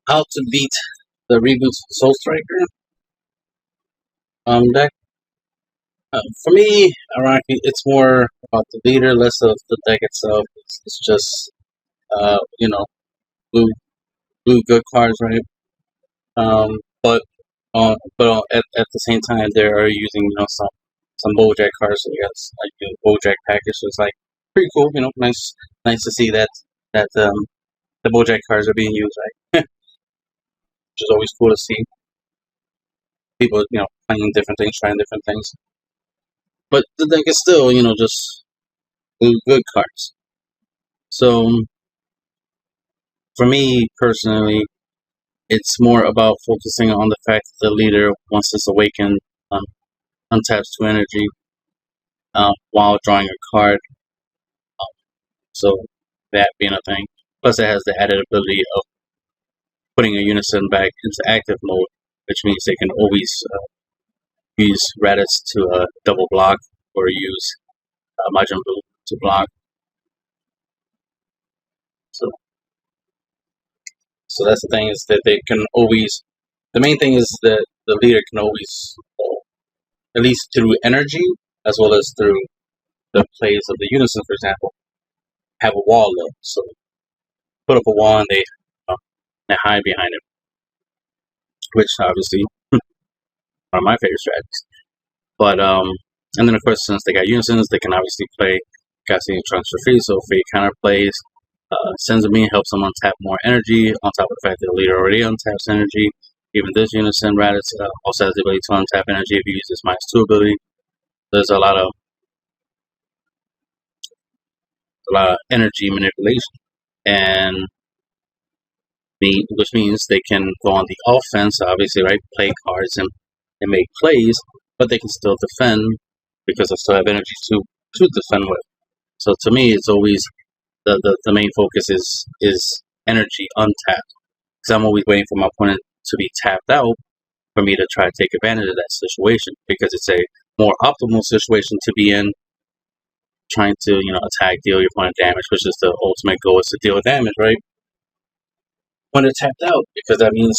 how to beat the reboot Soul Striker deck. For me, ironically, it's more about the leader, less of the deck itself. It's just you know, blue good cards, right? But at the same time, they are using some Boujack cards. So yes, like Boujack package is like pretty cool. Nice to see that the Boujack cards are being used, right? Which is always cool to see people playing different things, trying different things. But the deck is still just good cards. So for me personally, it's more about focusing on the fact that the leader, once it's awakened, untaps 2 energy while drawing a card. So that being a thing. Plus, it has the added ability of putting a unison back into active mode, which means they can always use Raditz to double block or use Majin Buu to block. So that's the thing, is that they can always. The main thing is that the leader can always, at least through energy as well as through the plays of the unison, for example, have a wall up. So put up a wall and they hide behind it, which obviously are my favorite strategies. But and then of course, since they got unisons, they can obviously play Cassie and Trunks for free. So free counter plays. Senzumin helps them untap more energy, on top of the fact that the leader already untaps energy. Even this unison, Raditz also has the ability to untap energy if you use this -2 ability. There's a lot of energy manipulation, and which means they can go on the offense, obviously, right? Play cards and make plays, but they can still defend because they still have energy to defend with. So to me, it's always the main focus is energy untapped, because I'm always waiting for my opponent to be tapped out for me to try to take advantage of that situation, because it's a more optimal situation to be in, trying to attack, deal your opponent damage, which is the ultimate goal, is to deal damage, right? When they're tapped out, because that means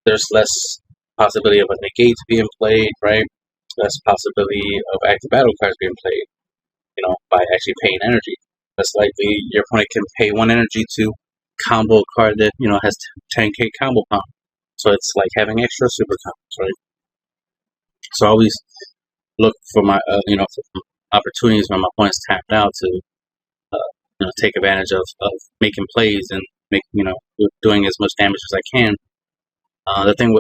there's less possibility of a negate being played, right? Less possibility of active battle cards being played, by actually paying energy. Less likely your opponent can pay 1 energy to combo a card that has 10k combo pound. So it's like having extra super combos, right? So I always look for my for opportunities when my opponent's tapped out to take advantage of making plays and doing as much damage as I can. The thing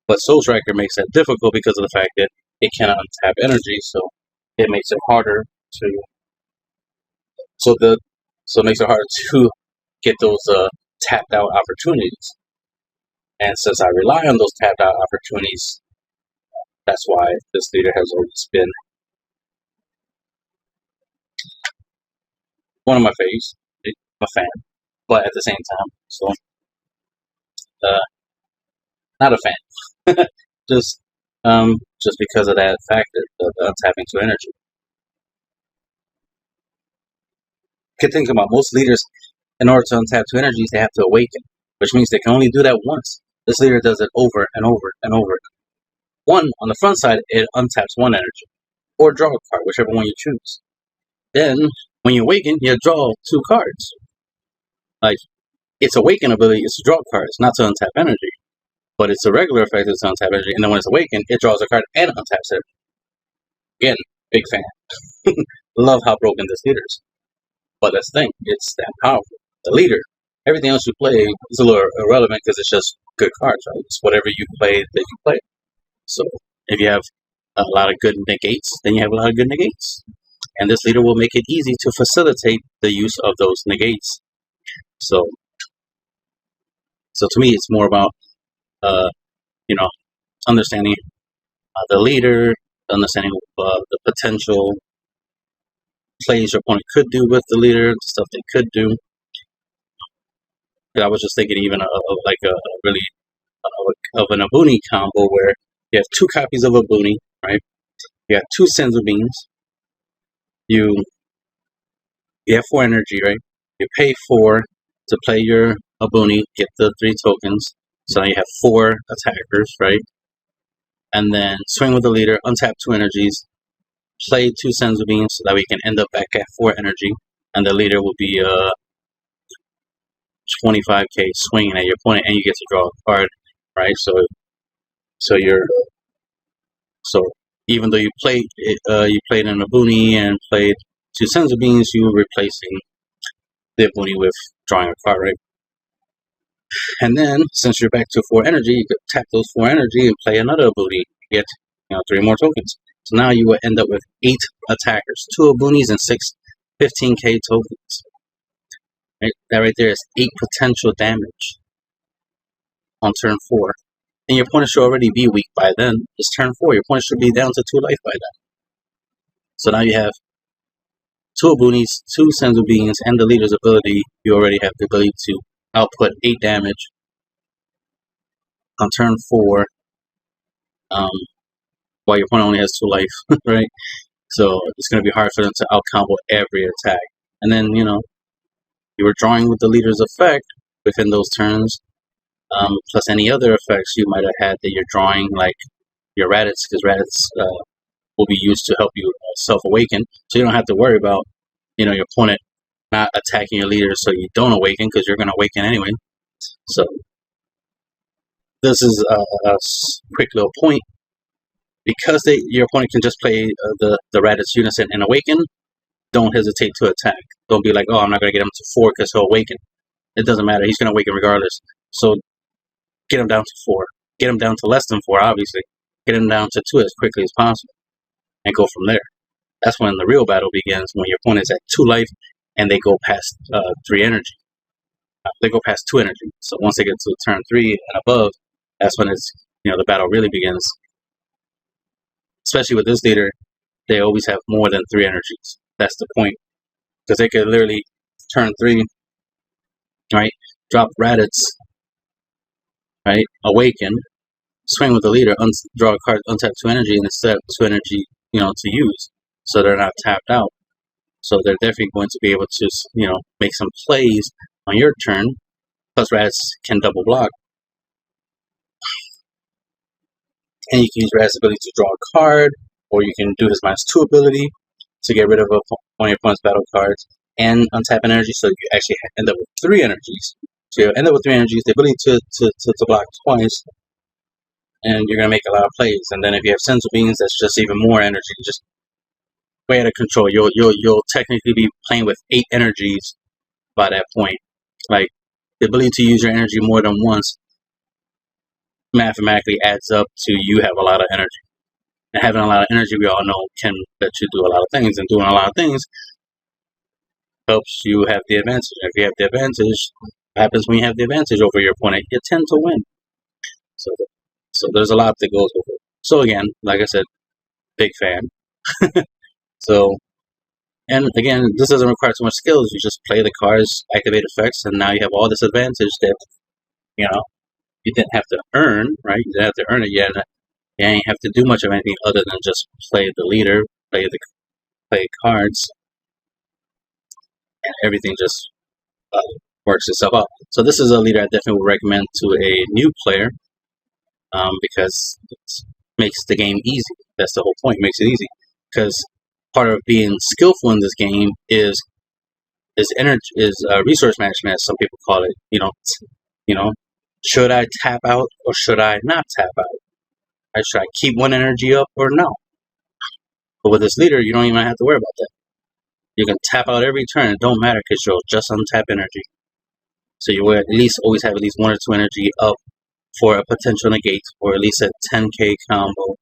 but Soul Striker makes that difficult because of the fact that it cannot untap energy, so it makes it harder to get those tapped out opportunities. And since I rely on those tapped out opportunities, that's why this leader has always been one of my faves. I'm a fan, but at the same time, so not a fan. just because of that factor, the untapping 2 energy. You can think about most leaders, in order to untap 2 energies, they have to awaken, which means they can only do that once. This leader does it over and over and over. On the front side, it untaps 1 energy, or draw a card, whichever one you choose. Then, when you awaken, you draw 2 cards. Like, its awaken ability is to draw cards, not to untap energy. But it's a regular effect is to untap energy, and then when it's awakened, it draws a card and untaps it. Again, big fan. Love how broken this leader is. But that's the thing, it's that powerful. The leader, everything else you play is a little irrelevant because it's just good cards, right? It's whatever you play that you play. So if you have a lot of good negates, then you have a lot of good negates. And this leader will make it easy to facilitate the use of those negates. So to me, it's more about understanding the leader, understanding the potential plays your opponent could do with the leader, stuff they could do. I was just thinking even of an Abuni combo where you have 2 copies of Abuni, right? You have 2 Senzubins. You have 4 energy, right? You pay 4 to play your Abuni, get the 3 tokens. So now you have 4 attackers, right? And then swing with the leader, untap 2 energies, play 2 Senzu Beans so that we can end up back at 4 energy, and the leader will be 25k swinging at your opponent, and you get to draw a card, right? So even though you played an Abuni and played 2 Senzu Beans, you were replacing the Abuni with drawing a card, right? And then, since you're back to 4 energy, you could tap those 4 energy and play another Abuni, get 3 more tokens. So now you will end up with 8 attackers, 2 Abunis and 6 15k tokens. Right? That right there is 8 potential damage on turn 4. And your opponent should already be weak by then. It's turn 4. Your opponent should be down to 2 life by then. So now you have 2 Abunis, 2 Senzu Beans, and the leader's ability. You already have the ability to output 8 damage on turn 4, while your opponent only has 2 life, right? So it's going to be hard for them to out-combo every attack. And then, you were drawing with the leader's effect within those turns, plus any other effects you might have had that you're drawing, like your Raditz, because Raditz will be used to help you self-awaken, so you don't have to worry about, your opponent not attacking your leader so you don't awaken, because you're going to awaken anyway. So this is a quick little point. Because your opponent can just play the Raditz Unison and awaken, don't hesitate to attack. Don't be like, oh, I'm not going to get him to 4 because he'll awaken. It doesn't matter. He's going to awaken regardless. So get him down to 4. Get him down to less than 4, obviously. Get him down to 2 as quickly as possible. And go from there. That's when the real battle begins, when your opponent is at 2 life and they go past 3 energy. They go past 2 energy. So once they get to turn 3 and above, that's when it's, the battle really begins. Especially with this leader, they always have more than 3 energies. That's the point. Because they could literally turn 3, right? Drop Raditz, right? Awaken, swing with the leader, draw a card, untap 2 energy, and instead have 2 energy, to use. So they're not tapped out. So they're definitely going to be able to, make some plays on your turn. Plus Raditz can double block. And you can use Rad's ability to draw a card, or you can do his -2 ability to get rid of one of your opponent's battle cards and untap an energy, so you actually end up with 3 energies. So you end up with 3 energies, the ability to block twice, and you're going to make a lot of plays. And then if you have Senzu Beans, that's just even more energy, just way out of control. You'll technically be playing with 8 energies by that point. Like, the ability to use your energy more than once mathematically adds up to you have a lot of energy. And having a lot of energy, we all know, can let you do a lot of things. And doing a lot of things helps you have the advantage. If you have the advantage, what happens when you have the advantage over your opponent? You tend to win. So there's a lot that goes with it. So again, like I said, big fan. So, and again, this doesn't require too much skills. You just play the cards, activate effects, and now you have all this advantage that, you didn't have to earn, right? You didn't have to earn it yet. You ain't have to do much of anything other than just play the leader, play cards, and everything just works itself out. So this is a leader I definitely would recommend to a new player, because it makes the game easy. That's the whole point. It makes it easy, because part of being skillful in this game is resource management, as some people call it. Should I tap out or should I not tap out? Should I keep one energy up or no? But with this leader, you don't even have to worry about that. You can tap out every turn. It don't matter because you'll just untap energy. So you will at least always have at least 1 or 2 energy up for a potential negate, or at least a 10k combo.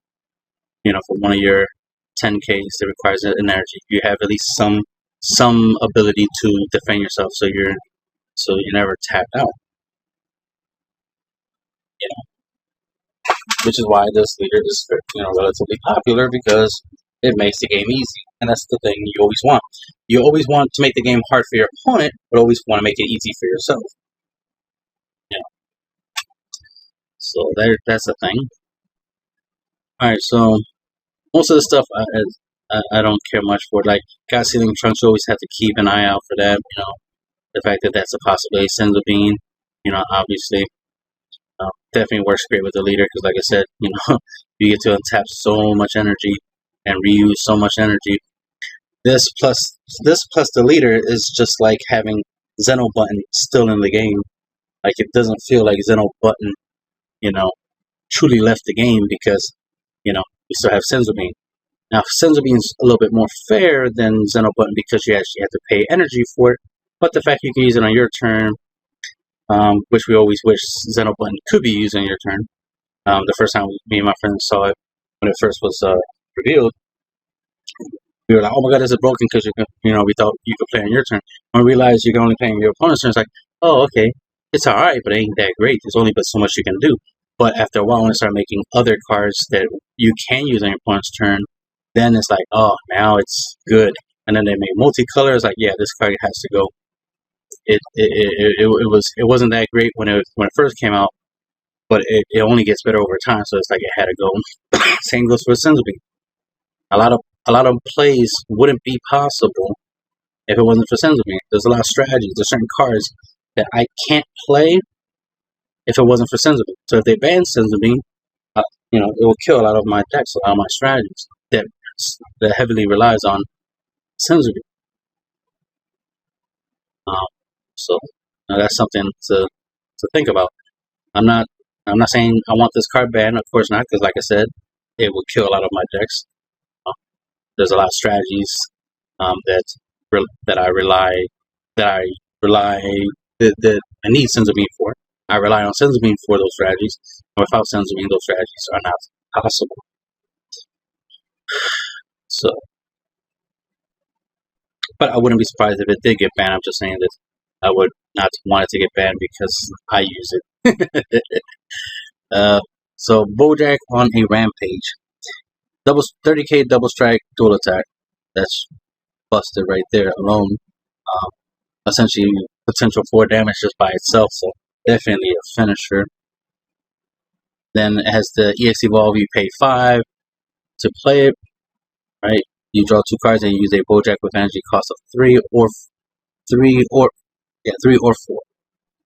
For one of your 10ks that requires an energy, you have at least some ability to defend yourself, so you're never tapped out. Which is why this leader is, relatively popular, because it makes the game easy, and that's the thing you always want. You always want to make the game hard for your opponent, but always want to make it easy for yourself. So that's the thing. All right, so most of the stuff I don't care much for. Like God Sealing Trunks, you always have to keep an eye out for that. The fact that that's a possibility. Senzu Bean, obviously. definitely works great with the leader because, like I said, you know, you get to untap so much energy and reuse so much energy. This plus the leader is just like having Zeno button still in the game. Like it doesn't feel like Zeno button, you know, truly left the game because, you know, you still have Senzu Bean. Now, Senzu Bean's a little bit more fair than Zeno button because you actually have to pay energy for it. But the fact you can use it on your turn, which we always wish Zeno button could be used on your turn. The first time me and my friends saw it when it first was revealed, we were like, "Oh my god, this is broken!" Because you know, we thought you could play on your turn. When we realized you can only play on your opponent's turn, it's like, "Oh, okay, it's all right, but it ain't that great. There's only but so much you can do." But after a while, when they start making other cards that you can use on your opponent's turn, then it's like, "Oh, now it's good." And then they make multicolor. It's like, "Yeah, this card has to go." It wasn't that great when it first came out, but it only gets better over time. So it's like it had to go. Same goes for Senzu Bean. A lot of plays wouldn't be possible if it wasn't for Senzu Bean. There's a lot of strategies. There's certain cards that I can't play if it wasn't for Senzu Bean. So if they ban Senzu Bean, you know, it will kill a lot of my decks, a lot of my strategies that heavily relies on Senzu Bean. So that's something to think about. I'm not saying I want this card banned. Of course not, because like I said, it will kill a lot of my decks. There's a lot of strategies that I need Senzu Bean for. I rely on Senzu Bean for those strategies. And without Senzu Bean, those strategies are not possible. So, but I wouldn't be surprised if it did get banned. I'm just saying that I would not want it to get banned because I use it. So Boujack on a rampage. 30k double strike, dual attack. That's busted right there alone. Essentially, potential 4 damage just by itself, so definitely a finisher. Then it has the EX Evolve, you pay 5 to play it, right? You draw 2 cards and you use a Boujack with energy cost of 3 or 4.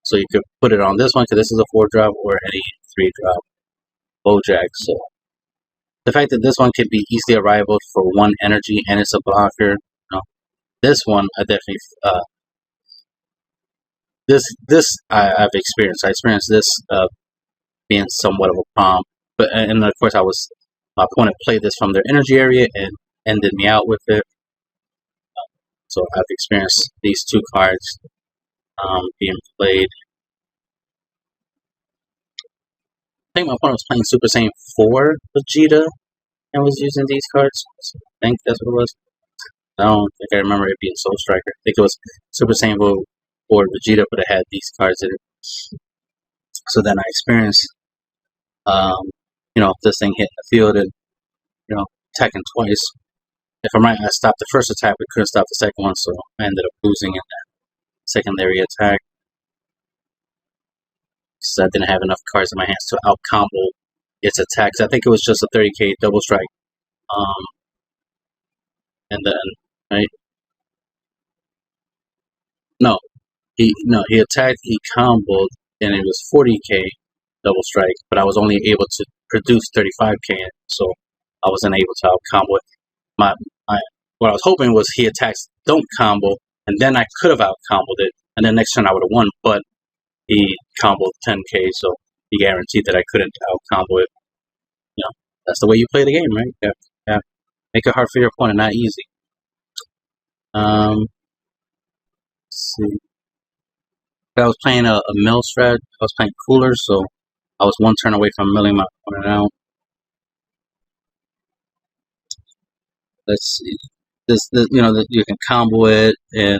So you could put it on this one because this is a 4-drop or any 3-drop Boujack. So the fact that this one can be easily arrival for 1 energy and it's a blocker, you know, this one I definitely I've experienced. I experienced this being somewhat of a problem, and of course my opponent played this from their energy area and ended me out with it. So I've experienced these 2 cards being played. I think my opponent was playing Super Saiyan 4 Vegeta and was using these cards. So I think that's what it was. I don't think I remember it being Soul Striker. I think it was Super Saiyan 4 Vegeta, but it had these cards in it. So then I experienced, you know, this thing hit the field and, you know, attacking twice. If I'm right, I stopped the first attack, but couldn't stop the second one, so I ended up losing in that secondary attack. So I didn't have enough cards in my hands to out combo its attacks. I think it was just a 30k double strike. And then, right? No, he attacked, he comboed, and it was 40k double strike, but I was only able to produce 35k, so I wasn't able to out combo it. What I was hoping was he attacks, don't combo, and then I could have out comboed it, and then next turn I would have won, but he comboed 10k, so he guaranteed that I couldn't out combo it. You know, that's the way you play the game, right? Yeah. Make it hard for your opponent, not easy. Let's see. I was playing a mill strat. I was playing cooler, so I was 1 turn away from milling my opponent out. Let's see. This you know, you can combo it and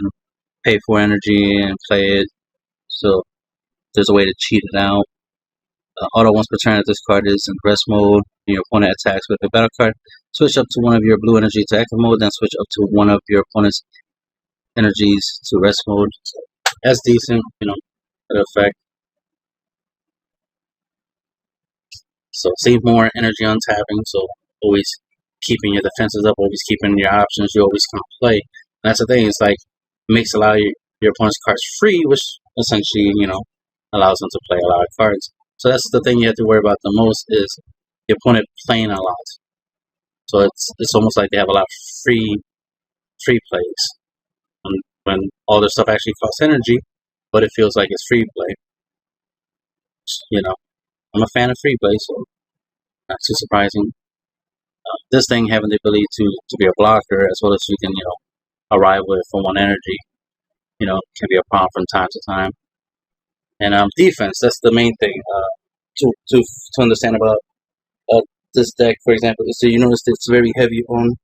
pay for energy and play it. So there's a way to cheat it out. Auto once per turn, if this card is in rest mode and your opponent attacks with a battle card, switch up to one of your blue energy to active mode, then switch up to one of your opponent's energies to rest mode. So that's decent, you know, that effect. So save more energy on tapping, so always keeping your defenses up, always keeping your options, you always can play. And that's the thing, it's like, it makes a lot of your opponent's cards free, which essentially, you know, allows them to play a lot of cards. So that's the thing you have to worry about the most is your opponent playing a lot. So it's almost like they have a lot of free plays when all their stuff actually costs energy, but it feels like it's free play. You know, I'm a fan of free play, so not too surprising. This thing having the ability to be a blocker as well as you can arrive with for 1 energy, can be a problem from time to time. And defense, that's the main thing to understand about this deck. For example, so you notice it's very heavy on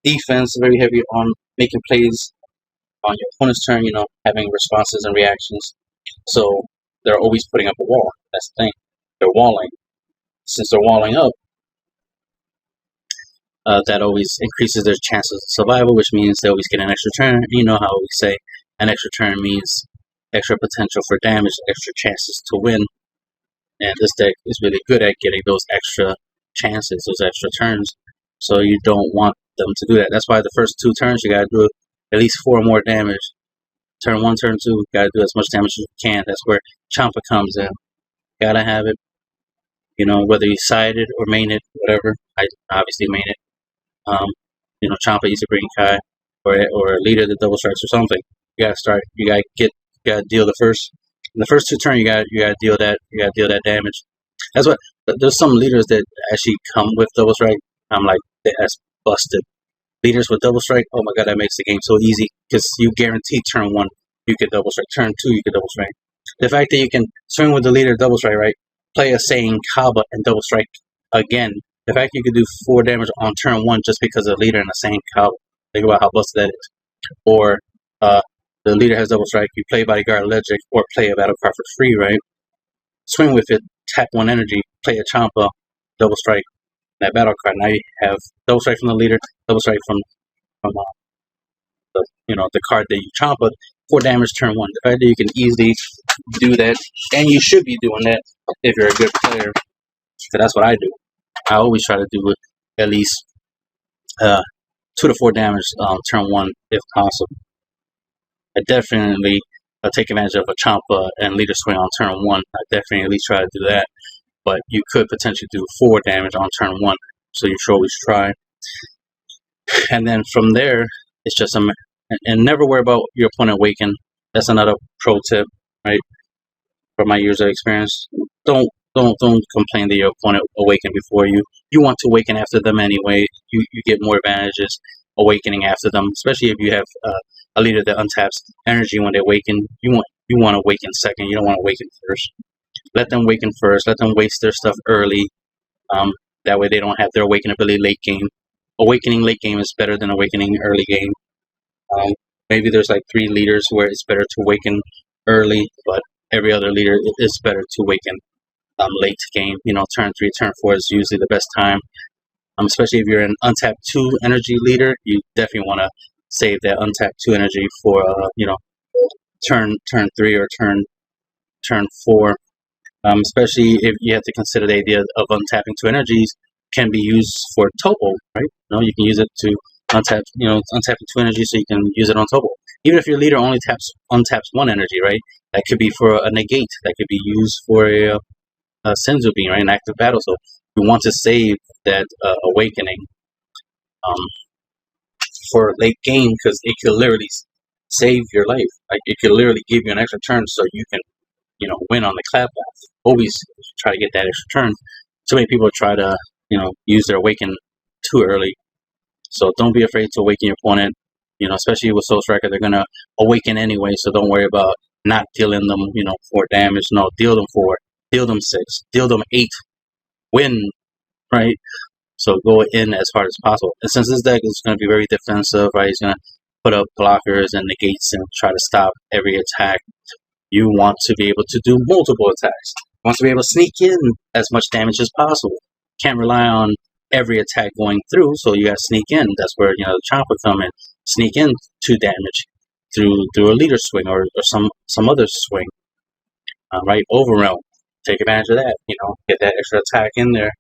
defense, very heavy on making plays on your opponent's turn, having responses and reactions. So they're always putting up a wall. That's the thing. They're walling. Since they're walling up, that always increases their chances of survival, which means they always get an extra turn. You know how we say an extra turn means extra potential for damage, extra chances to win. And this deck is really good at getting those extra chances, those extra turns. So you don't want them to do that. That's why the first 2 turns you gotta do at least 4 more damage. Turn 1, turn 2, you gotta do as much damage as you can. That's where Champa comes in. Gotta have it. Whether you side it or main it, whatever. I obviously main it. Champa either bring Kai or leader the double strikes or something. You gotta start. You gotta deal the first 2 turns. You gotta deal that damage. That's what. There's some leaders that actually come with double strike. I'm like, that's busted. Leaders with double strike. Oh my god, that makes the game so easy because you guarantee turn 1 you get double strike. Turn 2 you get double strike. The fact that you can swing with the leader double strike, right? Play a Saiyan Kaba and double strike again. The fact you could do 4 damage on turn 1 just because of the leader and a Saiyan Kaba. Think about how busted that is. Or the leader has double strike, you play bodyguard Legic or play a battle card for free, right? Swing with it, tap 1 energy, play a Champa, double strike that battle card. Now you have double strike from the leader, double strike from the card that you Champa, 4 damage turn 1. The fact that you can easily do that, and you should be doing that if you're a good player. So that's what I do. I always try to do at least 2 to 4 damage turn 1 if possible. I definitely take advantage of a Champa and leader swing on turn 1. I definitely at least try to do that. But you could potentially do 4 damage on turn 1, so you should always try. And then from there, it's just and never worry about your opponent waking. That's another pro tip, right? From my years of experience, don't complain that your opponent awakened before you. You want to awaken after them anyway. You get more advantages awakening after them, especially if you have a leader that untaps energy when they awaken. You want to awaken second. You don't want to awaken first. Let them awaken first. Let them waste their stuff early. That way they don't have their awaken ability late game. Awakening late game is better than awakening early game. Maybe there's like 3 leaders where it's better to awaken early, but every other leader is better to awaken late game. Turn 3, turn 4 is usually the best time. Especially if you're an untapped 2 energy leader, you definitely want to save that untapped 2 energy for turn 3 or turn 4. Especially if you have to consider the idea of untapping 2 energies can be used for Topo, right? You can use it to untap, untapping 2 energies so you can use it on Topo. Even if your leader only untaps 1 energy, right? That could be for a negate. That could be used for a Senzu being, right? An active battle. So you want to save that awakening for late game because it could literally save your life. Like it could literally give you an extra turn so you can win on the clap path. Always try to get that extra turn. Too many people try to, use their awaken too early. So don't be afraid to awaken your opponent. Especially with Soul Striker, they're gonna awaken anyway. So don't worry about not dealing them, 4 damage. No, deal them 4, deal them 6, deal them 8. Win, right? So go in as hard as possible. And since this deck is gonna be very defensive, right? He's gonna put up blockers and negates and try to stop every attack. You want to be able to do multiple attacks. You want to be able to sneak in as much damage as possible. Can't rely on every attack going through, so you got to sneak in. That's where the Chomper come in, sneak in 2 damage through a leader swing or some other swing. Right, overrealm. Take advantage of that. Get that extra attack in there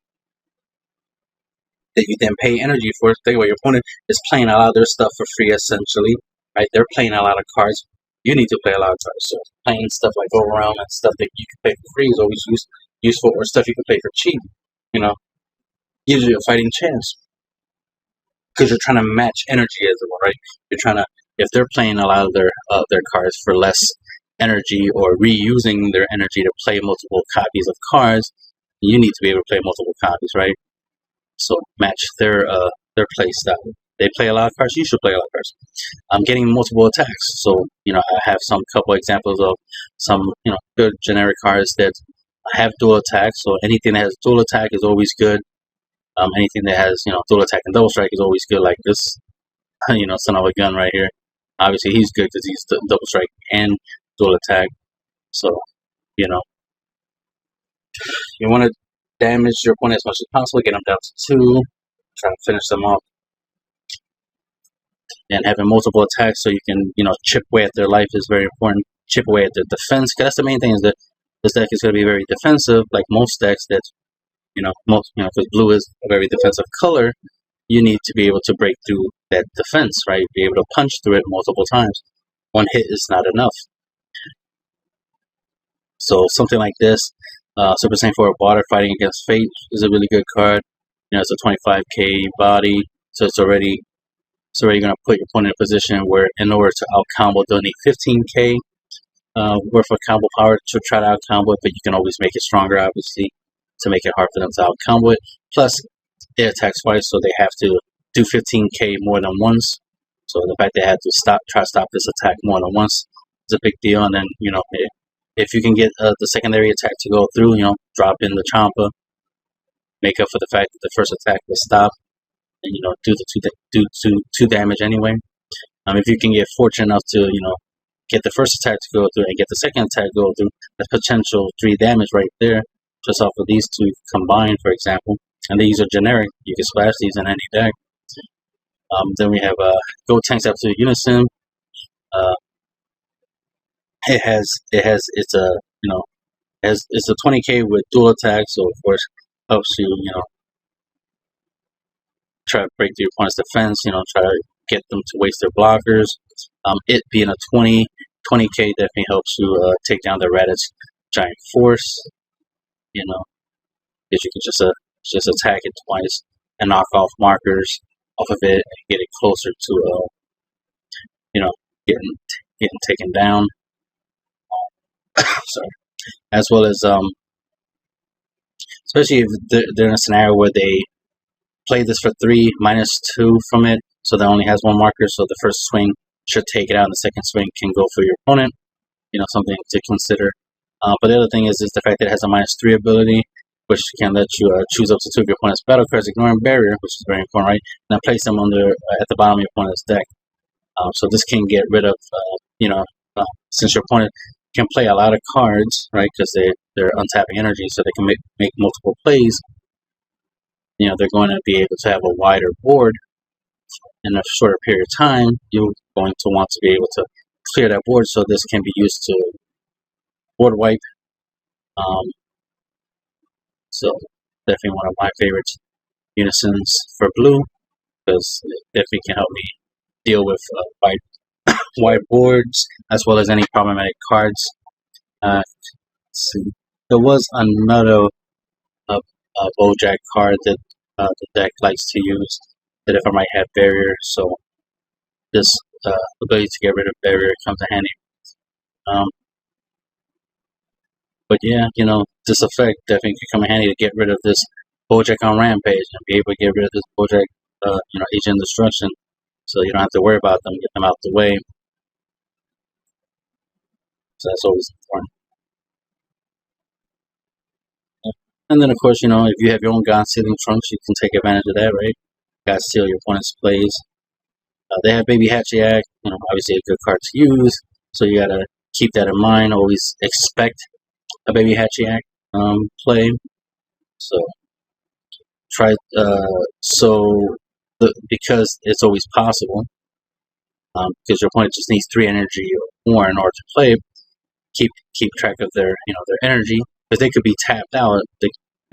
that you then pay energy for. Think about your opponent is playing a lot of their stuff for free, essentially. Right, they're playing a lot of cards you need to play a lot of cards. So playing stuff like overwhelm and stuff that you can play for free is always useful, or stuff you can play for cheap. You know, gives you a fighting chance because you're trying to match energy as well, right? You're trying to, if they're playing a lot of their cards for less energy or reusing their energy to play multiple copies of cards, you need to be able to play multiple copies, right? So match their play style. They play a lot of cards. You should play a lot of cards. I'm getting multiple attacks. So I have some couple examples of some good generic cards that have dual attack. So anything that has dual attack is always good. Anything that has dual attack and double strike is always good. Like this, son of a gun right here. Obviously he's good because he's double strike and dual attack. So you want to damage your opponent as much as possible. Get them down to 2. Try to finish them off. And having multiple attacks so you can, chip away at their life is very important. Chip away at their defense, because that's the main thing, is that this deck is going to be very defensive, like most decks that, because blue is a very defensive color, you need to be able to break through that defense, right? Be able to punch through it multiple times. One hit is not enough. So something like this, Super Saiyan 4 Water Fighting Against Fate is a really good card. It's a 25k body, so it's already going to put your opponent in a position where, in order to out-combo, they'll need 15k worth of combo power to try to out-combo it, but you can always make it stronger, obviously, to make it hard for them to out-combo it. Plus, it attacks twice, so they have to do 15k more than once. So the fact they had to try to stop this attack more than once is a big deal. And then, if you can get the secondary attack to go through, drop in the Champa, make up for the fact that the first attack was stopped, and do two damage anyway. If you can get fortunate enough to get the first attack to go through and get the second attack to go through, that's potential 3 damage right there, just off of these two combined, for example. And these are generic; you can splash these in any deck. Then we have Go Tanks Absolute Unison. It's a 20k with dual attack, so of course helps you try to break through your opponent's defense, try to get them to waste their blockers. It being a 20k definitely helps you take down the Raditz Giant Force, because you can just attack it twice and knock off markers off of it and get it closer to, getting taken down. Sorry. As well as, especially if they're in a scenario where they play this for 3, -2 from it, so that only has 1 marker, so the first swing should take it out, and the second swing can go for your opponent. Something to consider. But the other thing is the fact that it has a -3 ability, which can let you choose up to 2 of your opponent's battle cards, ignoring barrier, which is very important, right? Now place them at the bottom of your opponent's deck. So this can get rid of, since your opponent can play a lot of cards, right? Because they're untapping energy, so they can make multiple plays. They're going to be able to have a wider board in a shorter period of time. You're going to want to be able to clear that board, so this can be used to board wipe. So definitely one of my favorite unisons for blue, because it definitely can help me deal with wide boards as well as any problematic cards. Let's see. There was another Boujack card that the deck likes to use, that if I might have barrier, so this ability to get rid of barrier comes in handy. But yeah, this effect definitely can come in handy to get rid of this Boujack on Rampage and be able to get rid of this Boujack, Agent Destruction, so you don't have to worry about them, get them out the way. So that's always important. And then, of course, if you have your own God Sealing Trunks, you can take advantage of that, right? God Seal your opponent's plays. They have Baby Hatchiac, obviously a good card to use, so you gotta keep that in mind. Always expect a Baby Hatchiac play. So try because it's always possible, because your opponent just needs 3 energy or more in order to play. Keep track of their their energy, because they could be tapped out. They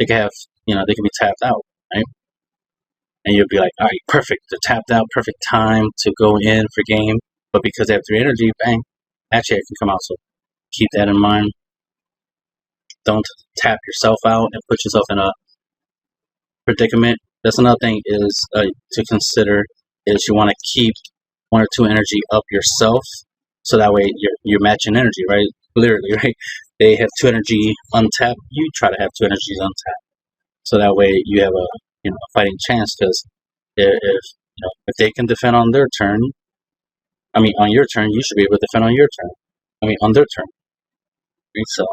could have they could be tapped out, right? And you'll be like, all right, perfect. They're tapped out, perfect time to go in for game. But because they have 3 energy, bang, actually it can come out. So keep that in mind. Don't tap yourself out and put yourself in a predicament. That's another thing is to consider is you want to keep 1 or 2 energy up yourself, so that way you're matching energy, right? Literally, right? They have 2 energy untapped. You try to have 2 energies untapped, so that way you have a fighting chance. Because if they can defend on their turn, I mean on your turn, you should be able to defend on your turn. I mean on their turn. Right? So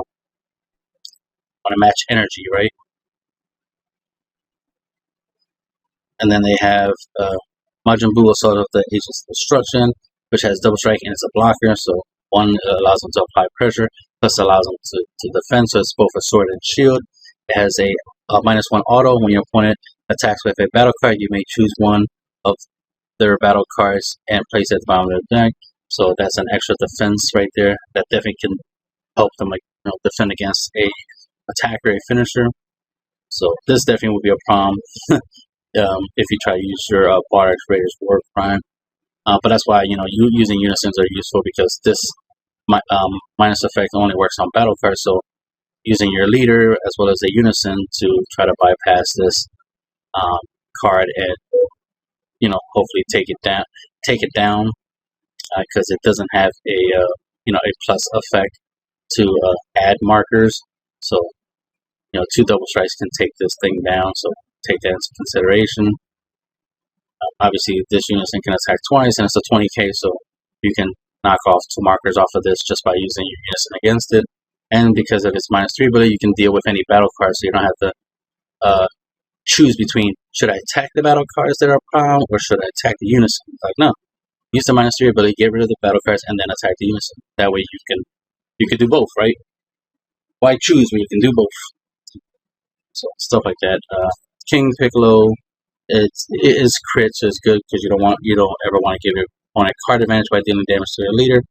want to match energy, right? And then they have Majin Buu, Assault of the Agents of Destruction, which has double strike and it's a blocker. So 1 allows them to apply pressure, plus allows them to defend. So it's both a sword and shield. It has a -1 auto. When your opponent attacks with a battle card, you may choose one of their battle cards and place it at the bottom of their deck. So that's an extra defense right there. That definitely can help them defend against a attacker, a finisher. So this definitely would be a problem. If you try to use your Boujack Raiders War Prime. But that's why, using unisons are useful, because this minus effect only works on battle cards. So using your leader as well as a unison to try to bypass this card and, hopefully take it down, because it doesn't have a plus effect to add markers. So, 2 double strikes can take this thing down. So take that into consideration. Obviously, this unison can attack twice, and it's a 20k, so you can knock off 2 markers off of this just by using your unison against it. And because of its -3 ability, you can deal with any battle cards, so you don't have to choose between, should I attack the battle cards that are a problem, or should I attack the unison? Like, no. Use the -3 ability, get rid of the battle cards, and then attack the unison. That way you can do both, right? Why choose when you can do both? So stuff like that. King Piccolo, it is crit, so it's good because you don't ever want to give your opponent card advantage by dealing damage to their leader.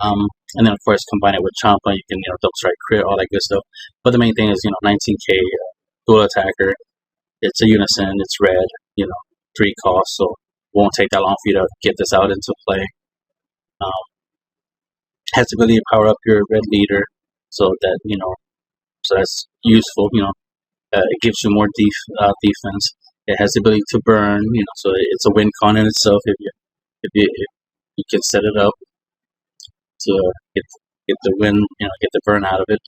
And then of course combine it with Champa, you can double strike crit, all that good stuff. But the main thing is 19k dual attacker. It's a unison, it's red, 3 cost, so it won't take that long for you to get this out into play. Has the ability to power up your red leader, so that so that's useful. It gives you more defense. It has the ability to burn, so it's a win con in itself if you can set it up to get the win, get the burn out of it.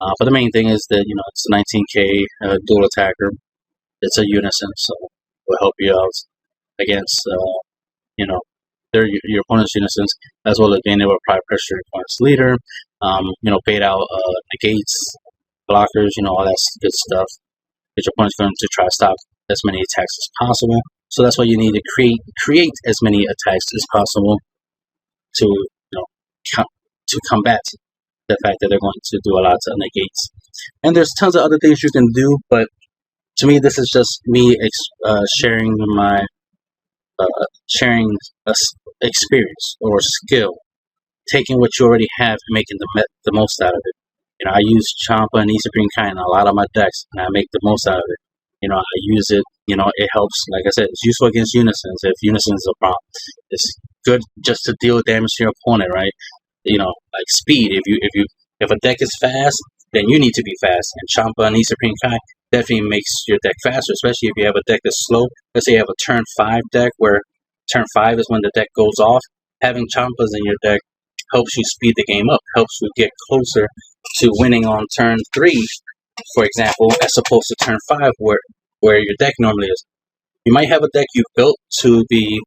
But the main thing is that it's a 19k dual attacker. It's a unison, so it will help you out against your opponent's unisons, as well as being able to apply pressure your opponent's leader. Bait out negates, blockers, all that good stuff. That your opponent's going to try to stop as many attacks as possible. So that's why you need to create as many attacks as possible to to combat the fact that they're going to do a lot of negates. And there's tons of other things you can do, but to me, this is just me sharing my experience or skill, taking what you already have and making the most out of it. I use Champa and Isegreen Kai in a lot of my decks, and I make the most out of it. I use it. It helps. Like I said, it's useful against unisons. If unisons is a problem, it's good just to deal damage to your opponent, right? Like speed. If a deck is fast, then you need to be fast. And Champa and Isegreen Kai definitely makes your deck faster, especially if you have a deck that's slow. Let's say you have a turn 5 deck where turn 5 is when the deck goes off. Having Champas in your deck helps you speed the game up, helps you get closer to winning on turn 3, for example, as opposed to turn 5 where your deck normally is. You might have a deck you built to be,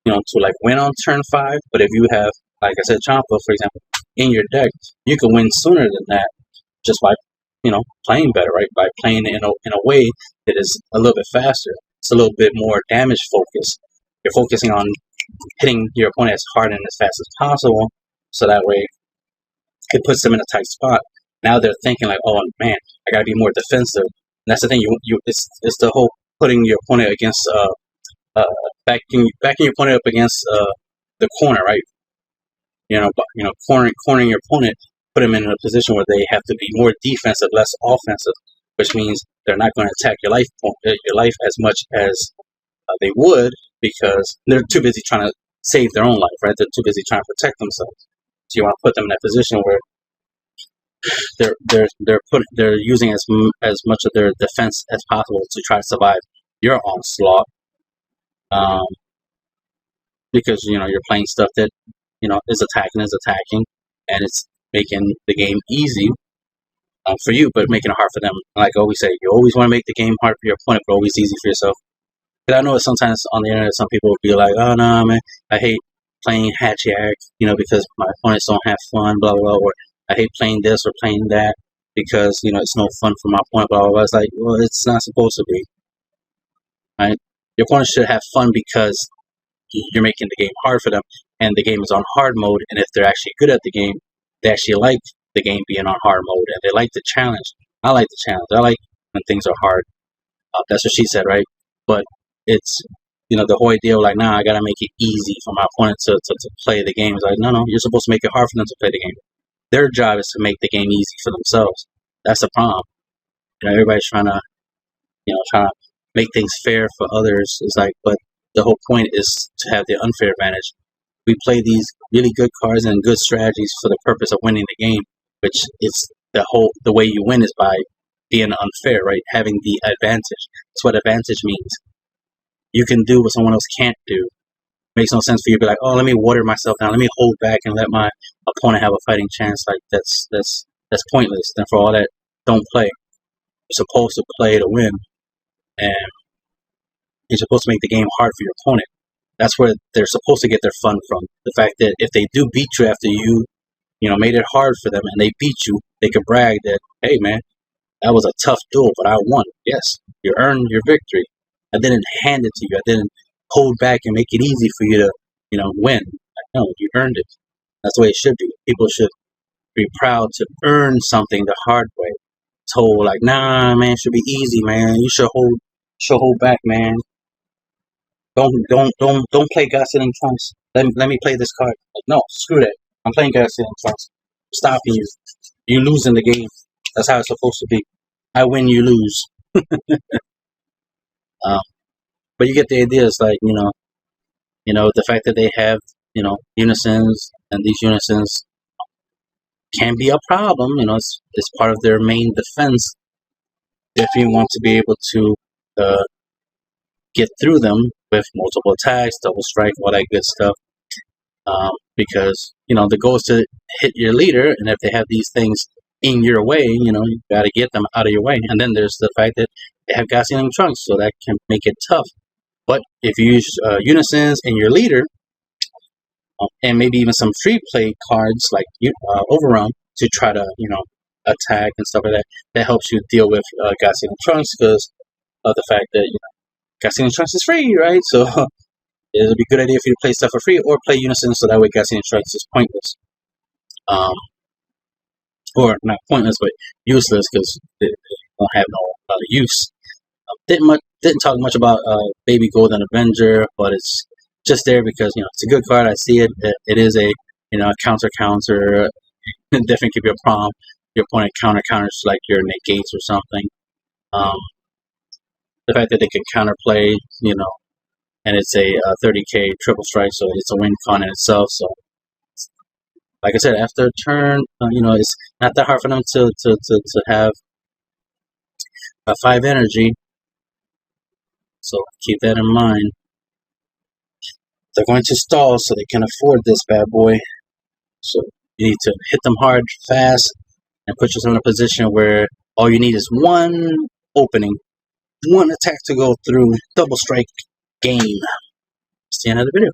to like win on turn 5, but if you have, like I said, Champa, for example, in your deck, you can win sooner than that just by, playing better, right? By playing in a way that is a little bit faster. It's a little bit more damage focused. You're focusing on hitting your opponent as hard and as fast as possible, so that way it puts them in a tight spot. Now they're thinking like, oh man, I gotta be more defensive. And that's the thing. It's the whole putting your opponent against backing your opponent up against the corner, right? Cornering your opponent, put them in a position where they have to be more defensive, less offensive, which means they're not going to attack your life as much as they would, because they're too busy trying to save their own life, right? They're too busy trying to protect themselves. So you want to put them in a position where they're using as much of their defense as possible to try to survive your onslaught. Because you're playing stuff that is attacking, and it's making the game easy for you, but making it hard for them. Like I always say, you always want to make the game hard for your opponent, but always easy for yourself. But I know sometimes on the internet, some people will be like, "Oh no, man, I hate playing Hatchiac, because my opponents don't have fun, blah blah blah," or "I hate playing this or playing that because it's no fun for my opponent, blah blah blah." It's like, well, it's not supposed to be, right? Your opponent should have fun because you're making the game hard for them, and the game is on hard mode. And if they're actually good at the game, they actually like the game being on hard mode, and they like the challenge. I like the challenge. I like when things are hard. That's what she said, right? But it's the whole idea of like, nah, I gotta make it easy for my opponent to play the game. It's like, no, you're supposed to make it hard for them to play the game. Their job is to make the game easy for themselves. That's the problem. Everybody's trying to make things fair for others. It's like, but the whole point is to have the unfair advantage. We play these really good cards and good strategies for the purpose of winning the game, which is the way you win is by being unfair, right? Having the advantage. That's what advantage means. You can do what someone else can't do. Makes no sense for you to be like, oh, let me water myself down, let me hold back and let my opponent have a fighting chance. Like that's pointless. Then for all that, don't play. You're supposed to play to win, and you're supposed to make the game hard for your opponent. That's where they're supposed to get their fun from. The fact that if they do beat you after you made it hard for them and they beat you, they can brag that, hey man, that was a tough duel, but I won. Yes, you earned your victory. I didn't hand it to you. I didn't hold back and make it easy for you to, win. No, you earned it. That's the way it should be. People should be proud to earn something the hard way. Told like, nah, man, it should be easy, man. You should hold back, man. Don't play Gossip Trunks. Let me play this card. Like, no, screw that. I'm playing Gossip Trunks. Stopping you. You lose in the game. That's how it's supposed to be. I win, you lose. But you get the idea. It's like the fact that they have unisons, and these unisons can be a problem. It's part of their main defense if you want to be able to get through them with multiple attacks, double strike, all that good stuff. Because the goal is to hit your leader, and if they have these things in your way, you got to get them out of your way. And then there's the fact that they have Gossip Trunks, so that can make it tough. But if you use unisons in your leader, and maybe even some free play cards like Overrun to try to attack and stuff like that, that helps you deal with Gossip Trunks because of the fact that Gossip Trunks is free, right? So it would be a good idea for you to play stuff for free or play Unison, so that way Gossip Trunks is pointless. Or not pointless, but useless because they don't have no use. Didn't talk much about Baby Golden Avenger, but it's just there because it's a good card. I see it. It is a counter. Definitely give you a problem. Your opponent counters like your negates or something. The fact that they can counterplay, and it's a 30k triple strike, so it's a win con in itself. So, like I said, after a turn, it's not that hard for them to have a 5 energy. So keep that in mind. They're going to stall so they can afford this bad boy. So you need to hit them hard, fast, and put yourself in a position where all you need is one opening, one attack to go through, double strike, game. That's the end of the video.